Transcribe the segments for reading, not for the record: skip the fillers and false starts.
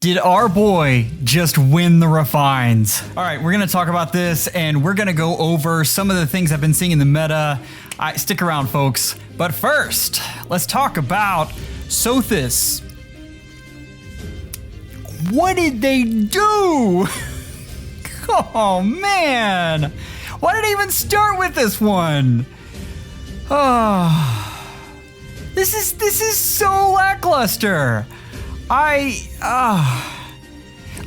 Did our boy just win the refines? All right, we're gonna talk about this and we're gonna go over some of the things I've been seeing in the meta. Stick around, folks. But first, let's talk about Sothis. What did they do? Oh man, why did I even start with this one? Oh, this is so lackluster.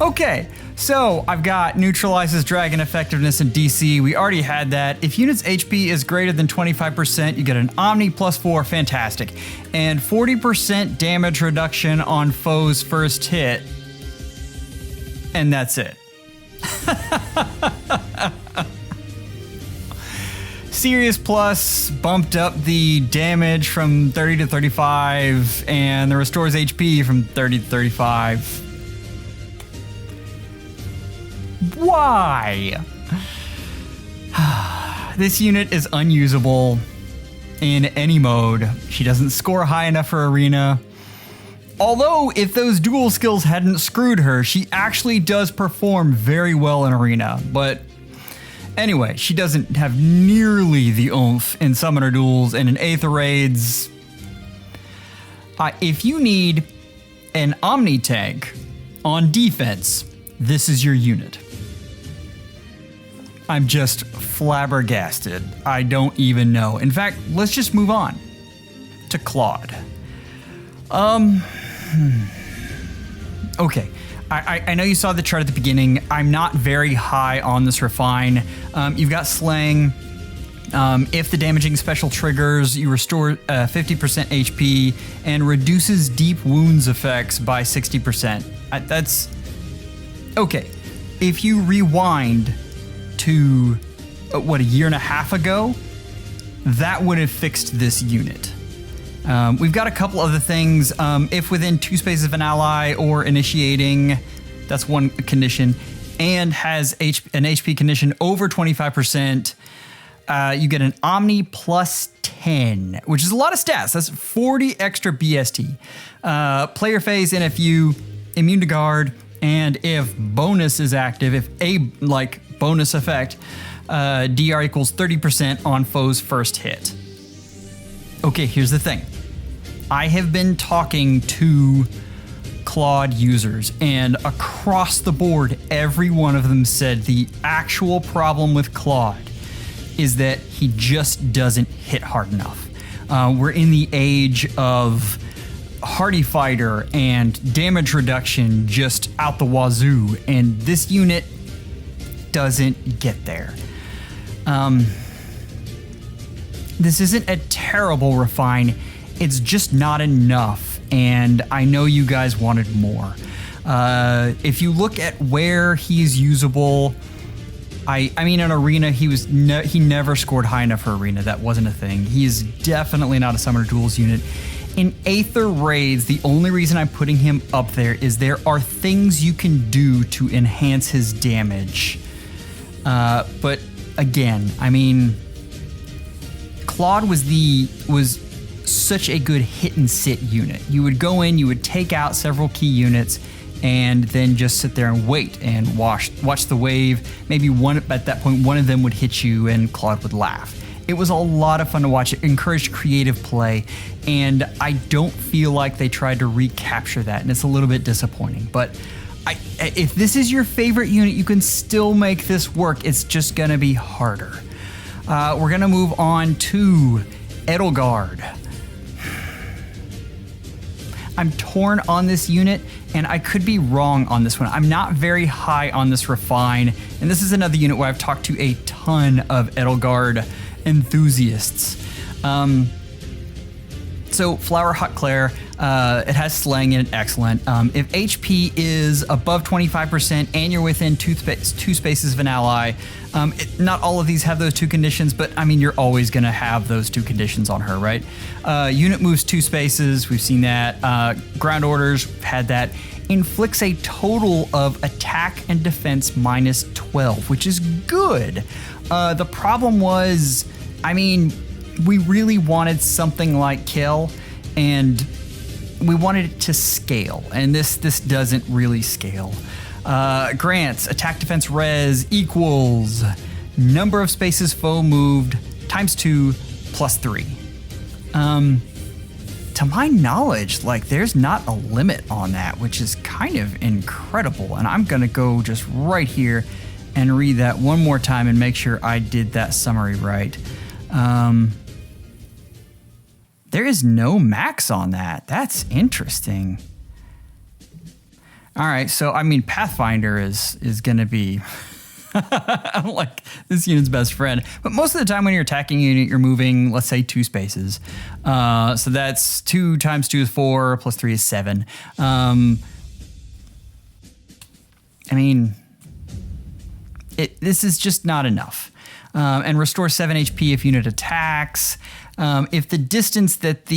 Okay, so I've got neutralizes dragon effectiveness and DC. We already had that. If unit's HP is greater than 25%, you get an Omni +4, fantastic. And 40% damage reduction on foe's first hit. And that's it. Serious Plus bumped up the damage from 30 to 35 and the restores HP from 30 to 35. Why? This unit is unusable in any mode. She doesn't score high enough for arena. Although, if those dual skills hadn't screwed her, she actually does perform very well in arena, but anyway, she doesn't have nearly the oomph in summoner duels and in aether raids. If you need an Omni tank on defense, this is your unit. I'm just flabbergasted. I don't even know. In fact, let's just move on to Cluade. Okay. I know you saw the chart at the beginning. I'm not very high on this refine. You've got Slaying. If the damaging special triggers, you restore 50% HP and reduces deep wounds effects by 60%. That's okay. If you rewind to a year and a half ago, that would have fixed this unit. We've got a couple other things. If within 2 spaces of an ally or initiating, that's one condition, and has an HP condition over 25%, you get an Omni +10, which is a lot of stats. That's 40 extra BST. Player phase NFU, immune to guard, and if bonus is active, if a bonus effect, DR equals 30% on foe's first hit. Okay, here's the thing. I have been talking to Cluade users, and across the board, every one of them said the actual problem with Cluade is that he just doesn't hit hard enough. We're in the age of hardy fighter and damage reduction just out the wazoo, and this unit doesn't get there. This isn't a terrible refine, it's just not enough, and I know you guys wanted more. If you look at where he's usable, I mean in arena he never scored high enough for arena, that wasn't a thing. He's definitely not a summoner duels unit. In aether raids, the only reason I'm putting him up there is there are things you can do to enhance his damage. But again, I mean, Cluade was such a good hit and sit unit. You would go in, you would take out several key units, and then just sit there and wait and watch the wave. Maybe at that point, one of them would hit you and Cluade would laugh. It was a lot of fun to watch. It encouraged creative play, and I don't feel like they tried to recapture that, and it's a little bit disappointing. But if this is your favorite unit, you can still make this work. It's just gonna be harder. We're gonna move on to Edelgard. I'm torn on this unit, and I could be wrong on this one. I'm not very high on this refine, and this is another unit where I've talked to a ton of Edelgard enthusiasts. So Flower Hot Claire, it has Slaying in it, excellent. If HP is above 25% and you're within two spaces of an ally, not all of these have those 2 conditions, but I mean, you're always gonna have those 2 conditions on her, right? Unit moves 2 spaces, we've seen that. Ground orders, had that. Inflicts a total of attack and defense -12, which is good. The problem was, I mean, we really wanted something like Kill, and we wanted it to scale, and this doesn't really scale. Grants attack defense res equals number of spaces foe moved times 2 plus 3. To my knowledge, like there's not a limit on that, which is kind of incredible. And I'm gonna go just right here and read that one more time and make sure I did that summary right. There is no max on that. That's interesting. All right, so I mean, Pathfinder is gonna be I'm like this unit's best friend. But most of the time when you're attacking a unit, you're moving, let's say, 2 spaces. So that's 2 times 2 is 4, plus 3 is 7. I mean, this is just not enough. And restore 7 HP if unit attacks. If the distance that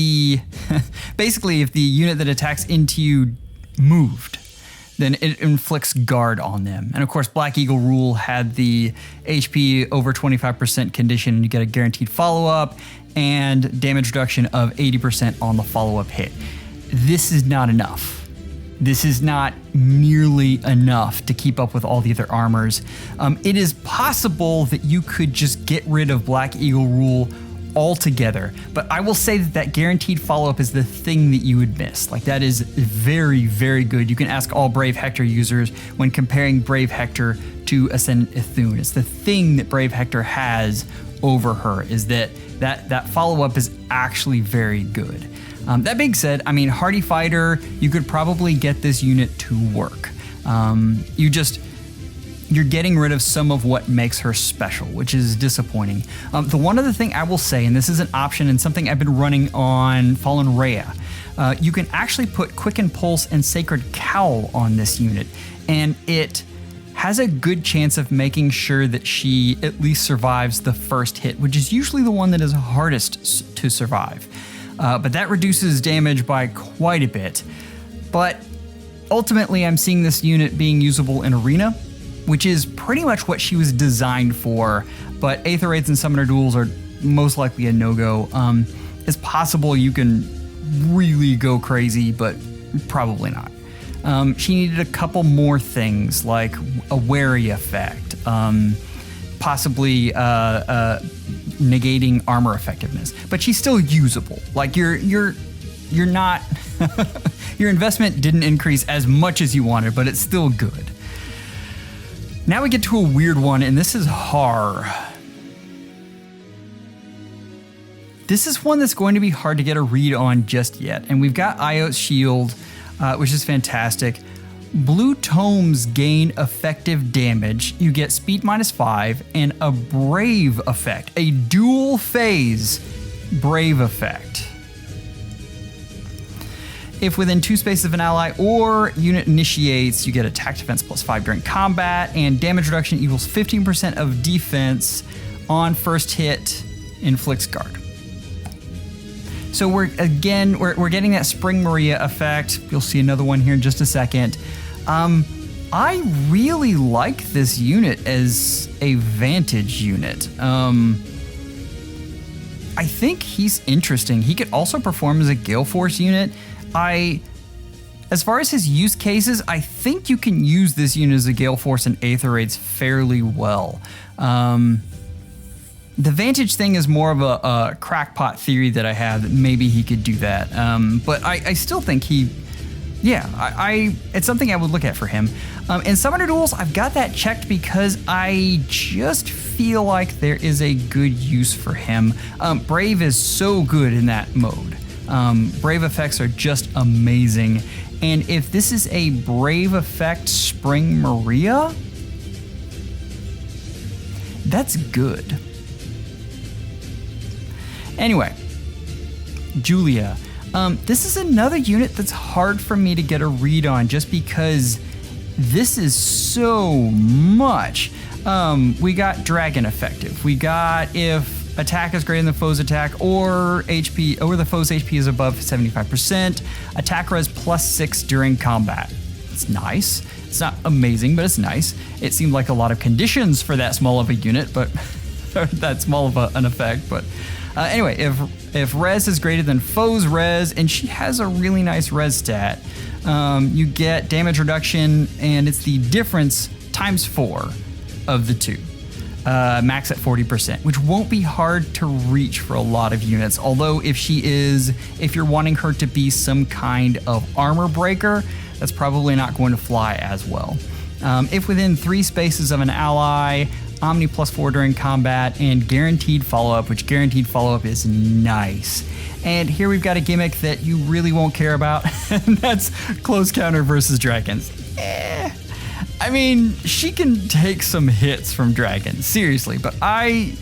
basically if the unit that attacks into you moved, then it inflicts guard on them. And of course, Black Eagle rule had the HP over 25% condition, and you get a guaranteed follow-up and damage reduction of 80% on the follow-up hit. This is not enough. This is not nearly enough to keep up with all the other armors. It is possible that you could just get rid of Black Eagle rule altogether, but I will say that guaranteed follow-up is the thing that you would miss. Like that is very, very good. You can ask all Brave Hector users when comparing Brave Hector to Ascendant Ithune. It's the thing that Brave Hector has over her, is that follow-up is actually very good. That being said, I mean, Hardy Fighter, you could probably get this unit to work. You're getting rid of some of what makes her special, which is disappointing. The one other thing I will say, and this is an option and something I've been running on Fallen Rhea, you can actually put Quicken Pulse and Sacred Cowl on this unit, and it has a good chance of making sure that she at least survives the first hit, which is usually the one that is hardest to survive. But that reduces damage by quite a bit. But ultimately, I'm seeing this unit being usable in Arena, which is pretty much what she was designed for, but Aether Raids and Summoner Duels are most likely a no-go. It's possible you can really go crazy, but probably not. She needed a couple more things, like a Wary effect, possibly negating armor effectiveness, but she's still usable. Like you're not, your investment didn't increase as much as you wanted, but it's still good. Now we get to a weird one, and this is Haar. This is one that's going to be hard to get a read on just yet, and we've got Iot's Shield, which is fantastic. Blue Tomes gain effective damage. You get speed -5 and a Brave effect, a dual phase Brave effect. If within 2 spaces of an ally or unit initiates, you get attack defense +5 during combat, and damage reduction equals 15% of defense on first hit, inflicts guard. So we're getting that Spring Maria effect. You'll see another one here in just a second. I really like this unit as a Vantage unit. I think he's interesting. He could also perform as a Gale Force unit. As far as his use cases, I think you can use this unit as a Gale Force and Aether Raids fairly well. The Vantage thing is more of a crackpot theory that I have, that maybe he could do that. But I still think it's something I would look at for him. In Summoner Duels, I've got that checked because I just feel like there is a good use for him. Brave is so good in that mode. Brave effects are just amazing. And if this is a Brave effect Spring Maria, that's good. Anyway, Julia. This is another unit that's hard for me to get a read on just because this is so much. We got Dragon effective. We got if attack is greater than the foe's attack or the foe's HP is above 75%, attack res +6 during combat. It's nice. It's not amazing, but it's nice. It seemed like a lot of conditions for that small of a unit, but that small of an effect, but Anyway, if res is greater than foe's res, and she has a really nice res stat, you get damage reduction, and it's the difference times 4 of the two. Max at 40%, which won't be hard to reach for a lot of units. Although if you're wanting her to be some kind of armor breaker, that's probably not going to fly as well. If within 3 spaces of an ally, Omni +4 during combat, and guaranteed follow-up, which guaranteed follow-up is nice. And here we've got a gimmick that you really won't care about, and that's close counter versus dragons. I mean, she can take some hits from dragons, seriously, but I'm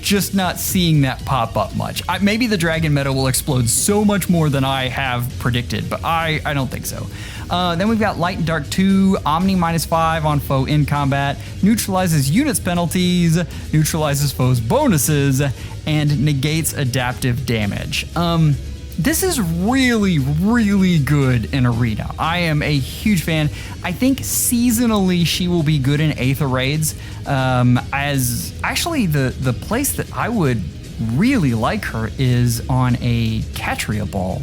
just not seeing that pop up much. Maybe the dragon meta will explode so much more than I have predicted, but I don't think so. Then we've got Light and Dark 2, Omni -5 on foe in combat, neutralizes units penalties, neutralizes foes bonuses, and negates adaptive damage. This is really, really good in Arena. I am a huge fan. I think seasonally she will be good in Aether Raids. As actually the place that I would really like her is on a Catria Ball.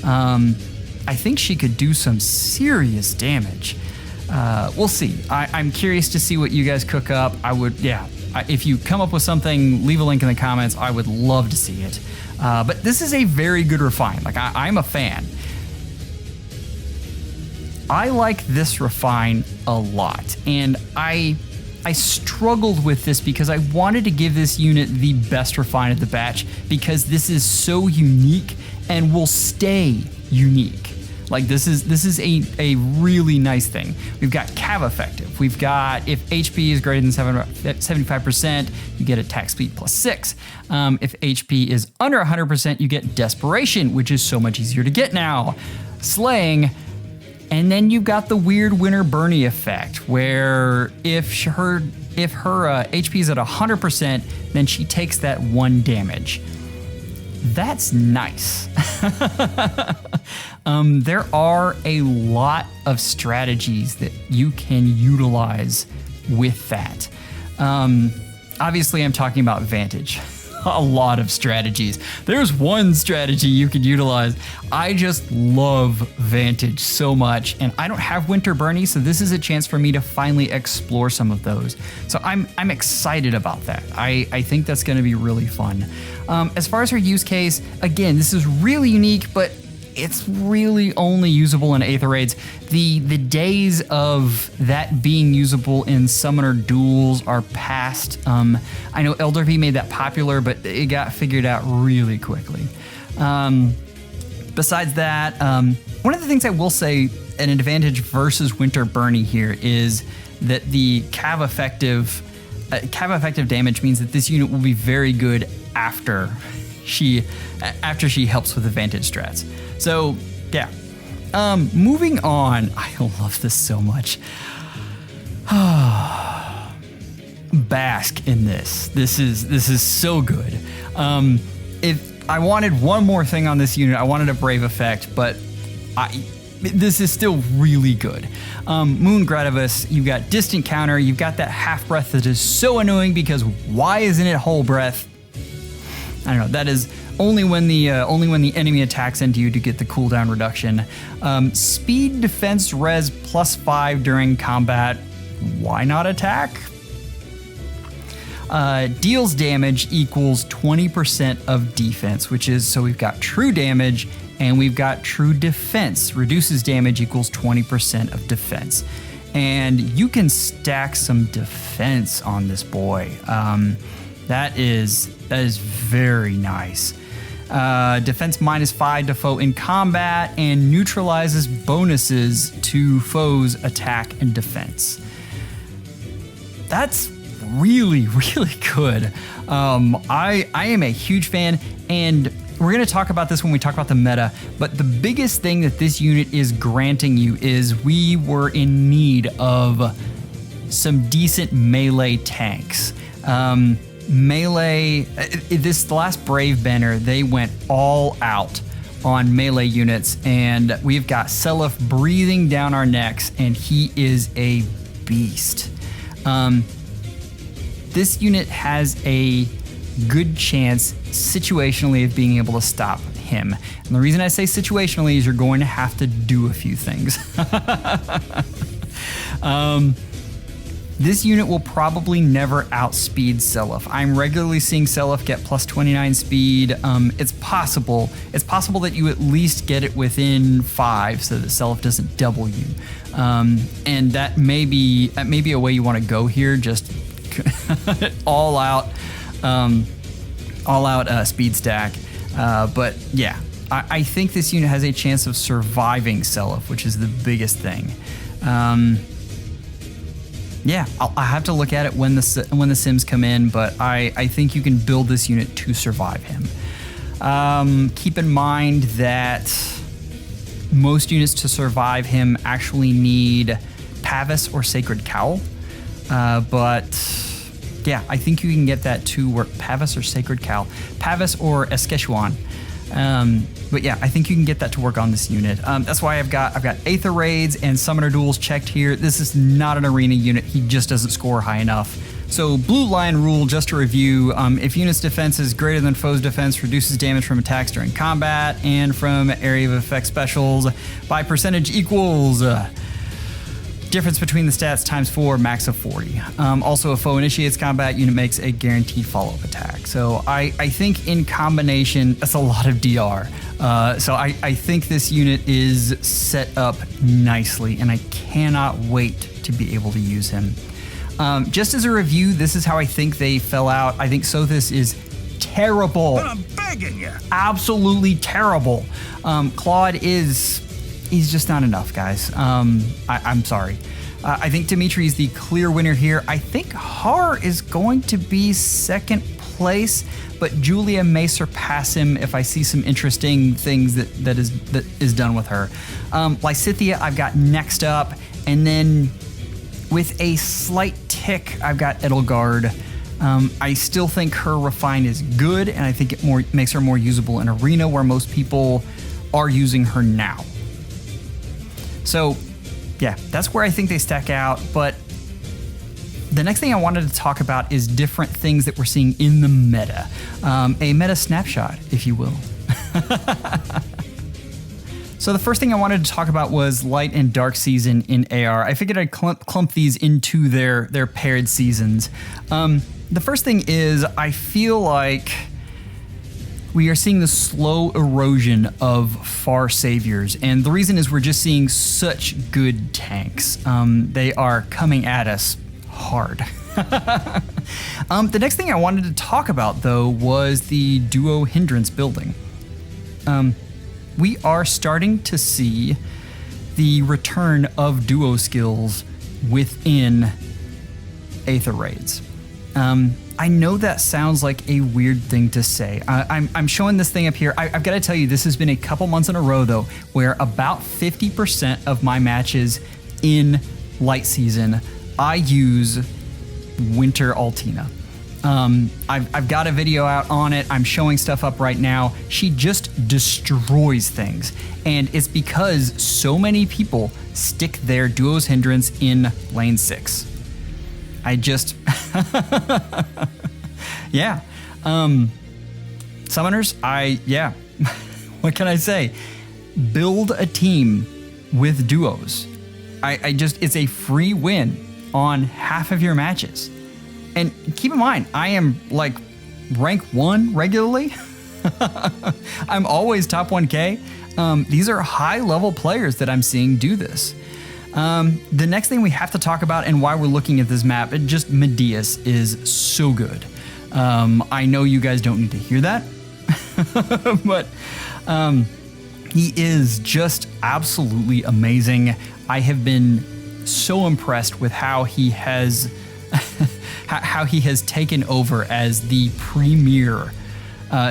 I think she could do some serious damage. We'll see. I'm curious to see what you guys cook up. If you come up with something, leave a link in the comments. I would love to see it. But this is a very good refine. Like, I'm a fan. I like this refine a lot, and I struggled with this because I wanted to give this unit the best refine of the batch because this is so unique and will stay unique. Like, this is a really nice thing. We've got Cav effective. We've got if HP is greater than 75%, you get attack speed +6. If HP is under 100%, you get desperation, which is so much easier to get now. Slaying. And then you've got the weird Winter Bernie effect, where if her HP is at 100%, then she takes that 1 damage. That's nice. There are a lot of strategies that you can utilize with that. Obviously, I'm talking about Vantage. A lot of strategies. There's one strategy you could utilize. I just love Vantage so much, and I don't have Winter Bernie, so this is a chance for me to finally explore some of those. So I'm excited about that. I think that's going to be really fun. As far as her use case, again, this is really unique, but it's really only usable in Aether Raids. The days of that being usable in Summoner Duels are past. I know Elder V made that popular, but it got figured out really quickly. Besides that, one of the things I will say, an advantage versus Winter Bernie here is that the Cav effective damage means that this unit will be very good after she helps with the Vantage strats. So, yeah. Moving on. I love this so much. Bask in this. This is so good. If I wanted one more thing on this unit, I wanted a Brave effect, but this is still really good. Moon Gradivis, you've got distant counter, you've got that half breath that is so annoying because why isn't it whole breath? I don't know. That is only when the enemy attacks into you to get the cooldown reduction. Speed defense res +5 during combat. Why not attack? Deals damage equals 20% of defense, which is, so we've got true damage and we've got true defense. Reduces damage equals 20% of defense. And you can stack some defense on this boy. That is very nice. Defense -5 to foe in combat and neutralizes bonuses to foes' attack and defense. That's really, really good. I am a huge fan, and we're going to talk about this when we talk about the meta, but the biggest thing that this unit is granting you is we were in need of some decent melee tanks. Melee, the last Brave banner, they went all out on melee units, and we've got Seliph breathing down our necks, and he is a beast. This unit has a good chance situationally of being able to stop him. And the reason I say situationally is you're going to have to do a few things. This unit will probably never outspeed Seliph. I'm regularly seeing Seliph get plus 29 speed. It's possible that you at least get it within 5 so that Seliph doesn't double you. And that may be a way you want to go here, just all out speed stack. But yeah, I think this unit has a chance of surviving Seliph, which is the biggest thing. Yeah, I have to look at it when the sims come in, but I think you can build this unit to survive him. Keep in mind that most units to survive him actually need Pavis or Sacred Cowl, but yeah, I think you can get that to work. Pavis or Sacred Cowl, Pavis or Esqueshuan. But yeah, I think you can get that to work on this unit. That's why I've got Aether Raids and Summoner Duels checked here. This is not an arena unit. He just doesn't score high enough. So Blue Lion rule, just to review, if unit's defense is greater than foe's defense, reduces damage from attacks during combat and from area of effect specials by percentage equals difference between the stats times 4, max of 40. Also, if foe initiates combat, unit makes a guaranteed follow-up attack. So I think in combination, that's a lot of DR. So I think this unit is set up nicely, and I cannot wait to be able to use him. Just as a review, this is how I think they fell out. I think Sothis is terrible. But I'm begging you. Absolutely terrible. Claude he's just not enough, guys. I'm sorry. I think Dimitri is the clear winner here. I think Haar is going to be second place, but Julia may surpass him if I see some interesting things that is done with her. Lysithea I've got next up, and then with a slight tick, I've got Edelgard. I still think her refine is good, and I think it makes her more usable in arena where most people are using her now. So, yeah, that's where I think they stack out. But the next thing I wanted to talk about is different things that we're seeing in the meta. A meta snapshot, if you will. So the first thing I wanted to talk about was light and dark season in AR. I figured I'd clump these into their paired seasons. The first thing is I feel like we are seeing the slow erosion of far saviors, and the reason is we're just seeing such good tanks. They are coming at us hard. The next thing I wanted to talk about, though, was the duo hindrance building. We are starting to see the return of duo skills within Aether Raids. I know that sounds like a weird thing to say. I'm showing this thing up here. I've got to tell you, this has been a couple months in a row, though, where about 50% of my matches in light season, I use Winter Altina. I've got a video out on it. I'm showing stuff up right now. She just destroys things. And it's because so many people stick their duo's hindrance in lane 6. I just, yeah. Summoners, what can I say? Build a team with duos. It's a free win on half of your matches. And keep in mind, I am like rank 1 regularly. I'm always top 1K. These are high level players that I'm seeing do this. The next thing we have to talk about and why we're looking at this map, Medeus is so good. I know you guys don't need to hear that, but he is just absolutely amazing. I have been so impressed with how he has taken over as the premier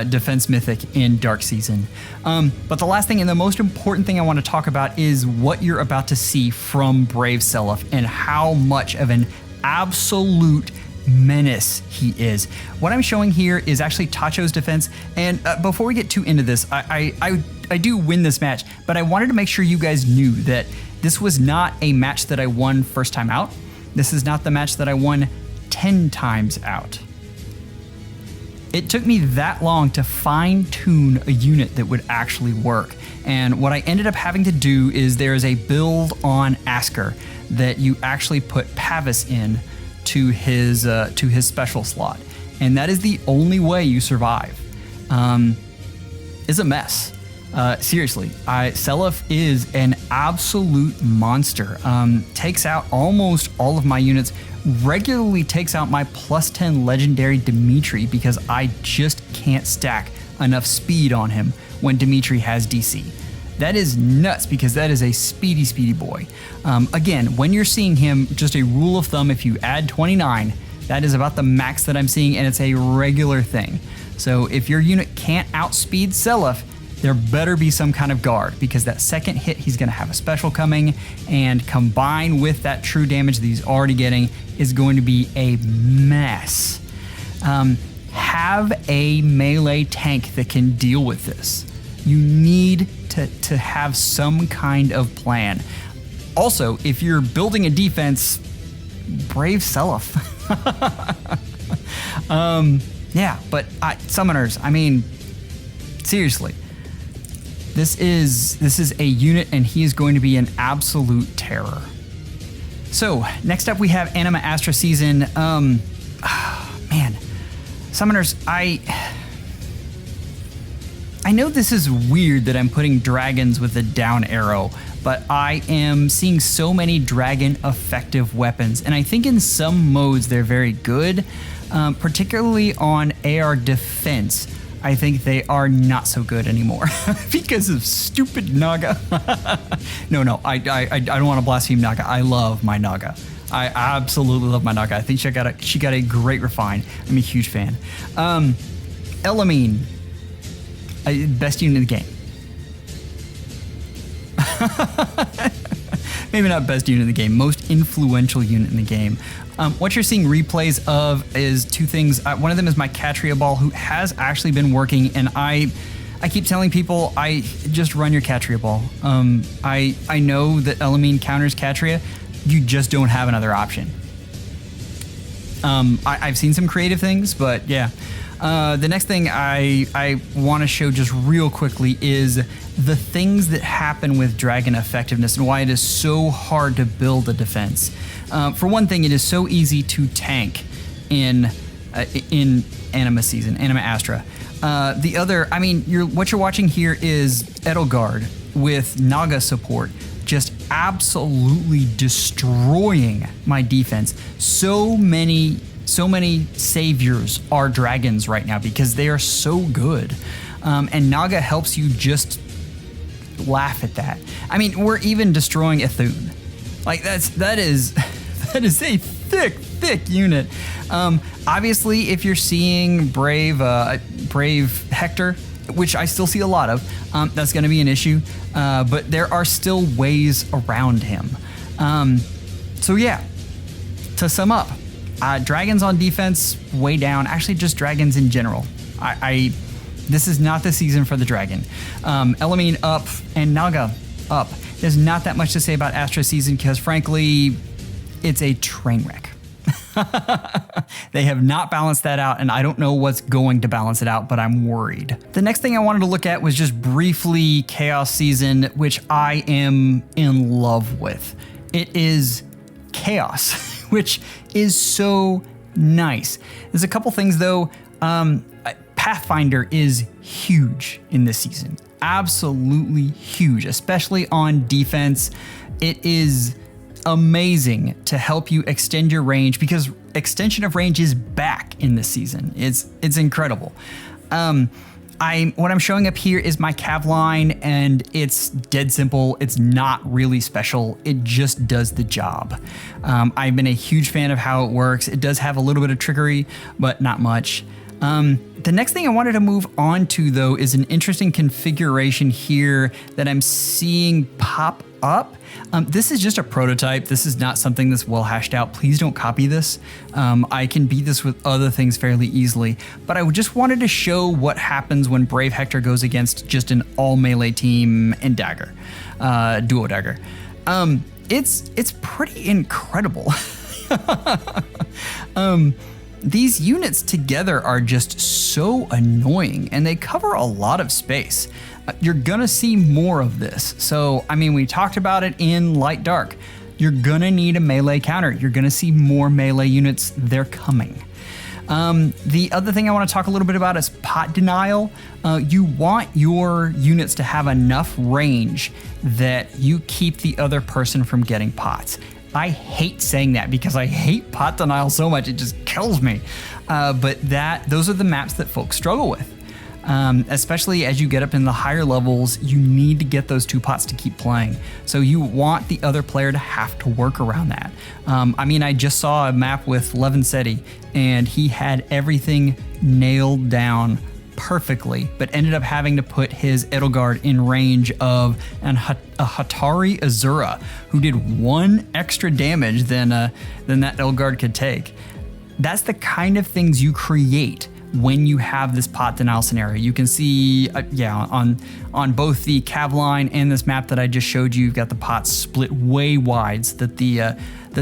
defense mythic in Dark Season. But the last thing and the most important thing I want to talk about is what you're about to see from Brave Seliph and how much of an absolute menace he is. What I'm showing here is actually Tacho's defense, and before we get too into this, I do win this match, but I wanted to make sure you guys knew that this was not a match that I won first time out. This is not the match that I won 10 times out. It took me that long to fine-tune a unit that would actually work. And what I ended up having to do is there is a build on Astra that you actually put Pavis in to his special slot. And that is the only way you survive. It's a mess. Seriously, Seliph is an absolute monster. Takes out almost all of my units, regularly takes out my +10 legendary Dimitri because I just can't stack enough speed on him when Dimitri has DC. That is nuts because that is a speedy, speedy boy. Again, when you're seeing him, just a rule of thumb, if you add 29, that is about the max that I'm seeing, and it's a regular thing. So if your unit can't outspeed Seliph, there better be some kind of guard, because that second hit he's going to have a special coming, and combined with that true damage that he's already getting is going to be a mess. Have a melee tank that can deal with this. You need to have some kind of plan. Also, if you're building a defense, brave Seliph. Yeah, but summoners, I mean, seriously. This is a unit, and he is going to be an absolute terror. So next up we have Anima Astra season. Man, summoners, I know this is weird that I'm putting dragons with a down arrow, but I am seeing so many dragon effective weapons, and I think in some modes they're very good, particularly on AR defense. I think they are not so good anymore because of stupid Naga. No, I don't want to blaspheme Naga. I love my Naga. I absolutely love my Naga. I think she got a great refine. I'm a huge fan. Elamine, best unit in the game. Maybe not best unit in the game, most influential unit in the game. What you're seeing replays of is two things. One of them is my Catria ball, who has actually been working, and I keep telling people, I just run your Catria ball. I know that Elamine counters Catria, you just don't have another option. I've seen some creative things, but yeah. The next thing I want to show just real quickly is the things that happen with dragon effectiveness and why it is so hard to build a defense. For one thing, it is so easy to tank in Anima season, Anima Astra. The other, I mean, what you're watching here is Edelgard with Naga support just absolutely destroying my defense. So many saviors are dragons right now because they are so good. And Naga helps you just laugh at that. I mean, we're even destroying Ithun. Like that is a thick unit. Obviously, if you're seeing Brave Hector, which I still see a lot of, that's going to be an issue. But there are still ways around him. So yeah, to sum up, dragons on defense way down. Actually, just dragons in general. This is not the season for the dragon. Elamine up and Naga up. There's not that much to say about Astra season because, frankly, it's a train wreck. They have not balanced that out, and I don't know what's going to balance it out, but I'm worried. The next thing I wanted to look at was just briefly Chaos season, which I am in love with. It is chaos, which is so nice. There's a couple things though. Pathfinder is huge in this season. Absolutely huge, especially on defense. It is amazing to help you extend your range because extension of range is back in this season. It's incredible. What I'm showing up here is my cav line, and it's dead simple. It's not really special. It just does the job. I've been a huge fan of how it works. It does have a little bit of trickery, but not much. The next thing I wanted to move on to, though, is an interesting configuration here that I'm seeing pop up. This is just a prototype. This is not something that's well hashed out. Please don't copy this. I can beat this with other things fairly easily, but I just wanted to show what happens when Brave Hector goes against just an all melee team and dagger, duo dagger. It's pretty incredible. These units together are just so annoying, and they cover a lot of space. You're gonna see more of this. So, I mean, we talked about it in Light Dark. You're gonna need a melee counter. You're gonna see more melee units. They're coming. The other thing I want to talk a little bit about is pot denial. You want your units to have enough range that you keep the other person from getting pots. I hate saying that because I hate pot denial so much, it just kills me. But those are the maps that folks struggle with. Especially as you get up in the higher levels, you need to get those 2 pots to keep playing. So you want the other player to have to work around that. I mean, I just saw a map with Levinsetti, and he had everything nailed down perfectly, but ended up having to put his Edelgard in range of a Hatari Azura, who did 1 extra damage than that Edelgard could take. That's the kind of things you create when you have this pot denial scenario. You can see, on both the cav line and this map that I just showed you, you've got the pots split way wide so that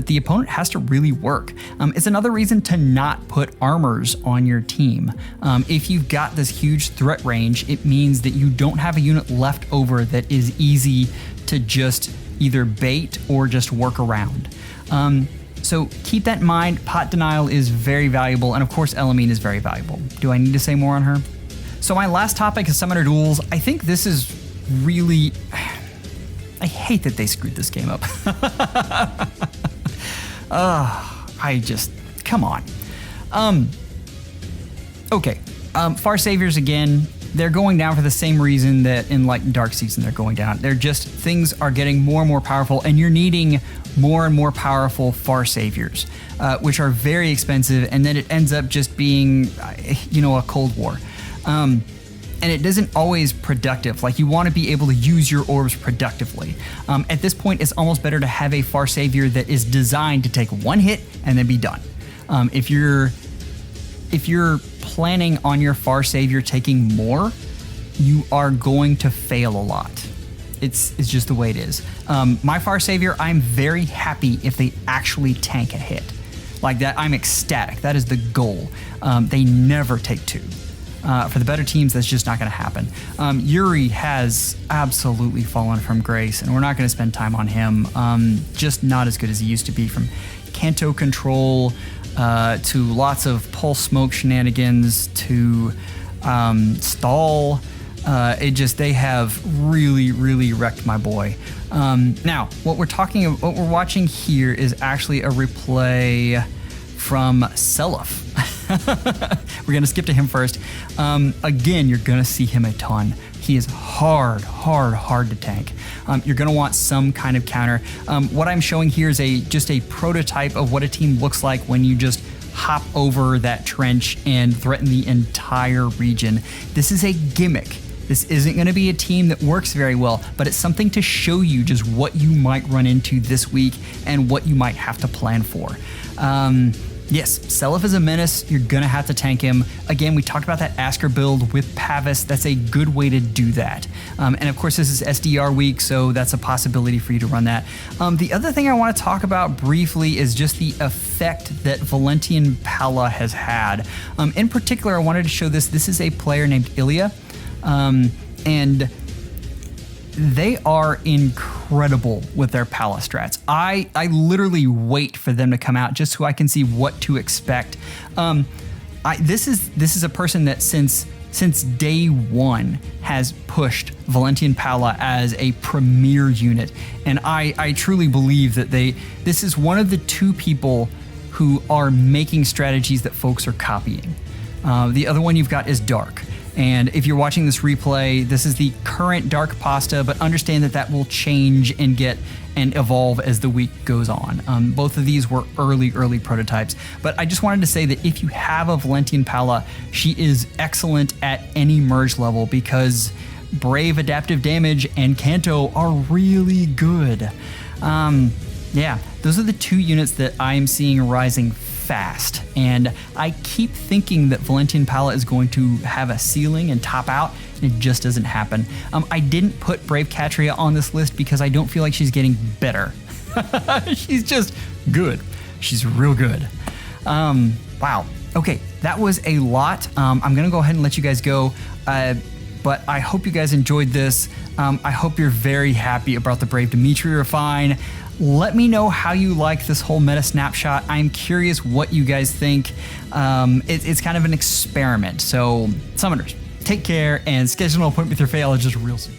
the opponent has to really work. It's another reason to not put armors on your team. If you've got this huge threat range, it means that you don't have a unit left over that is easy to just either bait or just work around. So keep that in mind. Pot denial is very valuable, and of course Elamine is very valuable. Do I need to say more on her? So my last topic is Summoner Duels. I think this is really... I hate that they screwed this game up. Come on. Okay, Far Saviors again, they're going down for the same reason that in Light and Dark Season they're going down. They're just, things are getting more and more powerful, and you're needing more and more powerful Far Saviors, which are very expensive, and then it ends up just being, a Cold War. And it isn't always productive. Like, you want to be able to use your orbs productively. At this point, it's almost better to have a Far Savior that is designed to take 1 hit and then be done. If you're planning on your Far Savior taking more, you are going to fail a lot. It's just the way it is. My Far Savior, I'm very happy if they actually tank a hit. Like that, I'm ecstatic. That is the goal. They never take 2. For the better teams, that's just not going to happen. Yuri has absolutely fallen from grace, and we're not going to spend time on him. Just not as good as he used to be, from Canto control to lots of pulse smoke shenanigans to stall. They have really wrecked my boy. Now, what we're watching here is actually a replay from Seliph. We're gonna skip to him first. Again, you're gonna see him a ton. He is hard to tank. You're gonna want some kind of counter. What I'm showing here is just a prototype of what a team looks like when you just hop over that trench and threaten the entire region. This is a gimmick. This isn't going to be a team that works very well, but it's something to show you just what you might run into this week and what you might have to plan for. Yes, Seliph is a menace. You're going to have to tank him. Again, we talked about that Asker build with Pavis. That's a good way to do that. And of course, this is SDR week, so that's a possibility for you to run that. The other thing I want to talk about briefly is just the effect that Valentian Pala has had. In particular, I wanted to show this. This is a player named Ilya. And they are incredible with their Pala strats. I literally wait for them to come out just so I can see what to expect. This is a person that since day one has pushed Valentian Pala as a premier unit, and I truly believe that this is one of the 2 people who are making strategies that folks are copying. The other one you've got is Dark. And if you're watching this replay, this is the current Dark Pasta, but understand that will change and evolve as the week goes on. Both of these were early prototypes, but I just wanted to say that if you have a Valentian Pala, she is excellent at any merge level because Brave, Adaptive Damage, and Canto are really good. Yeah, those are the 2 units that I'm seeing rising fast, and I keep thinking that Valentian Pala is going to have a ceiling and top out, and it just doesn't happen. I didn't put Brave Katria on this list because I don't feel like she's getting better. She's just good. She's real good. Wow. Okay, that was a lot. I'm gonna go ahead and let you guys go, but I hope you guys enjoyed this. I hope you're very happy about the Brave Dimitri refine. Let me know how you like this whole meta snapshot. I'm curious what you guys think. It's kind of an experiment. So, Summoners, take care and schedule an appointment with your FEHologist real soon.